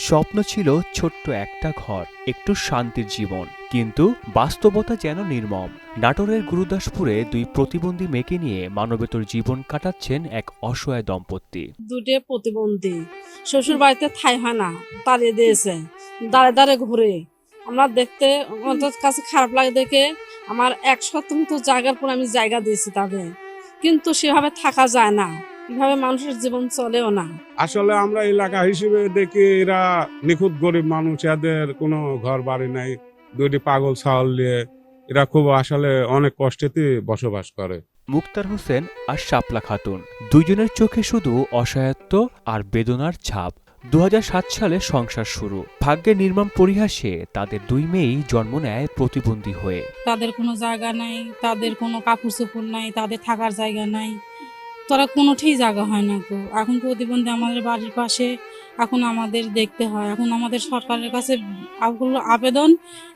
স্বপ্ন ছিল ছোট্ট একটা ঘর, একটু শান্তির জীবন, কিন্তু বাস্তবতা যেন নির্মম। নাটোরের গুরুদাসপুরে দুই প্রতিবন্ধী মেয়েকে নিয়ে মানবেতর জীবন কাটাচ্ছেন এক অসহায় দম্পতি। দুটো প্রতিবন্ধী শ্বশুর বাড়িতে ঠাঁই হয় না, তাড়িয়ে দিয়েছে, দাঁড়ে দাঁড়ে ঘুরে। আমরা দেখতে আমাদের কাছে খারাপ লাগে দেখে আমার 1 শতাংশ জায়গার পর আমি জায়গা দিয়েছি তাদের, কিন্তু সেভাবে থাকা যায় না, এভাবে মানুষের জীবন চলেও না। আসলে আমরা এলাকা হিসেবে দেখি এরা নিখুঁত গরিব মানুষ, এদের কোনো ঘর বাড়ি নাই, দুইটি পাগল ছাগল নিয়ে এরা খুব আসলে অনেক কষ্টেতে বসবাস করে। মুক্তার হোসেন আর শাপলা খাতুন, দুইজনের চোখে শুধু অসহায়ত্ব আর বেদনার ছাপ। 2007 সালে সংসার শুরু। ভাগ্যের নির্মম পরিহাসে তাদের দুই মেয়েই জন্ম নেয় প্রতিবন্ধী হয়ে। তাদের কোনো জায়গা নাই, তাদের কোনো কাপড় চোপড় নাই, তাদের থাকার জায়গা নাই, তারা কোনোটাই জায়গা হয় না গো। এখন প্রতিবন্ধী আমাদের বাড়ির পাশে, এখন আমাদের দেখতে হয়, এখন আমাদের সরকারের কাছে আবেদন,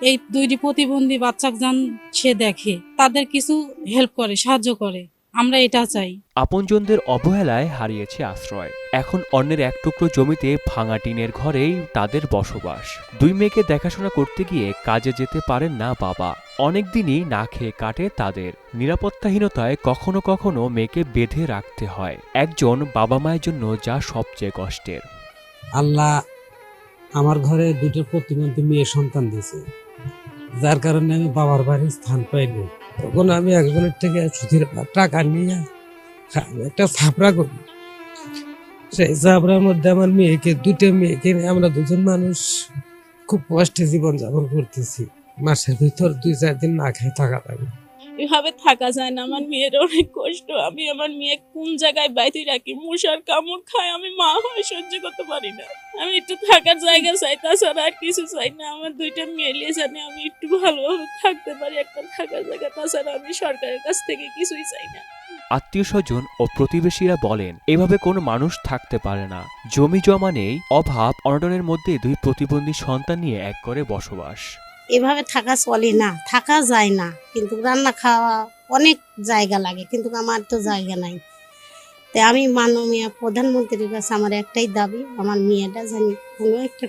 এই দুইটি প্রতিবন্ধী বাচ্চাকে যান সে দেখে, তাদের কিছু হেল্প করে, সাহায্য করে, আমরা এটা চাই। আপনজনদের অবহেলায় হারিয়েছে আশ্রয়। এখন অন্যের এক টুকরো জমিতে ভাঙা টিনের ঘরেই তাদের বসবাস। দুই মেয়েকে দেখাশোনা করতে গিয়ে কাজে যেতে পারেন না বাবা। অনেক দিনই না খেয়ে কাটে তাদের। নিরাপত্তাহীনতায় কখনো কখনো মেয়েকে বেঁধে রাখতে হয়। একজন বাবা মায়ের জন্য যা সবচেয়ে কষ্টের। আল্লাহ আমার ঘরে দুটো প্রতিবন্ধী মেয়ে সন্তান দিয়েছে, যার কারণে আমি বাবার বাড়ির স্থান পাইনি। তখন আমি একজনের থেকে সুদের টাকা নিয়ে একটা ছাপড়া করি। সেই ছাপড়ার মধ্যে আমার দুটো মেয়েকে নিয়ে আমরা দুজন মানুষ খুব কষ্টে জীবন যাপন করতেছি। মাসের ভিতর 2-4 দিন না খেয়ে থাকা লাগে। এভাবে থাকা যায় না, আমার মেয়ের অনেক কষ্ট। আমি আমার মেয়ে কোন জায়গায় বাইতে রাখি, মশার কামড় খায়, আমি মা হয়ে সহ্য করতে পারি না। আমি একটু থাকার জায়গা চাই, তাছাড়া আর কিছু চাই না। আমার দুইটা মেয়ে নিয়ে জানি আমি একটু ভালোভাবে থাকতে পারি, একটা থাকার জায়গা, তাছাড়া আমি সরকারের কাছ থেকে কিছুই চাই না। আত্মীয় স্বজন ও প্রতিবেশীরা বলেন, এভাবে কোনো মানুষ থাকতে পারে না। জমি জমা নেই, অভাব অনটনের মধ্যে দুই প্রতিবন্ধী সন্তান নিয়ে এক করে বসবাস। এভাবে থাকা চলে না, থাকা যায় না, কিন্তু রান্না খাওয়া অনেক জায়গা লাগে, কিন্তু আমার তো জায়গা নাই। তাই আমি মাননীয় প্রধানমন্ত্রীর কাছে আমার একটাই দাবি, আমার মেয়েটা জানি কোনো একটা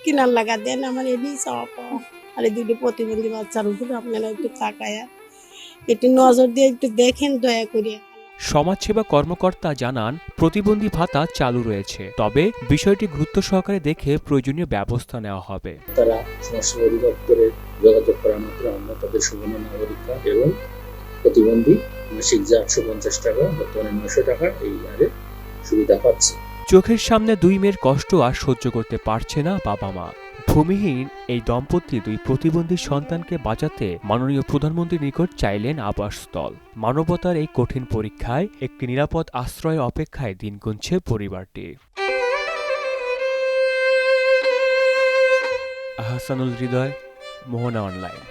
কেনার লাগা দেন, আমার এটাই চাওয়া পাওয়া। আর এই দুটো প্রতিবন্ধী বাচ্চার উপরে আপনারা একটু তাকায়া একটু নজর দিয়ে একটু দেখেন দয়া করে। সমাজসেবা কর্মকর্তা জানান, প্রতিবন্ধী ভাতা চালু রয়েছে, তবে বিষয়টি গুরুত্ব সহকারে দেখে প্রয়োজনীয় ব্যবস্থা নেওয়া হবে। তারা সমাজসেবা অধিদপ্তরে যোগাযোগ করা মাত্র আমরা তাদের সুবর্ণ নাগরিকতা এবং প্রতিবন্ধী মাসিক যা 850 টাকা বর্তমানে 900 টাকা এই হারে সুবিধা পাচ্ছে। চোখের সামনে দুই মেয়ের কষ্ট আর সহ্য করতে পারছে না বাবা মা। ভূমিহীন এই দম্পতি দুই প্রতিবন্ধী সন্তানকে বাঁচাতে মাননীয় প্রধানমন্ত্রীর নিকট চাইলেন আবাসস্থল। মানবতার এই কঠিন পরীক্ষায় একটি নিরাপদ আশ্রয়ের অপেক্ষায় দিন গুনছে পরিবারটি। আহসানুল হৃদয়, মোহনা অনলাইন।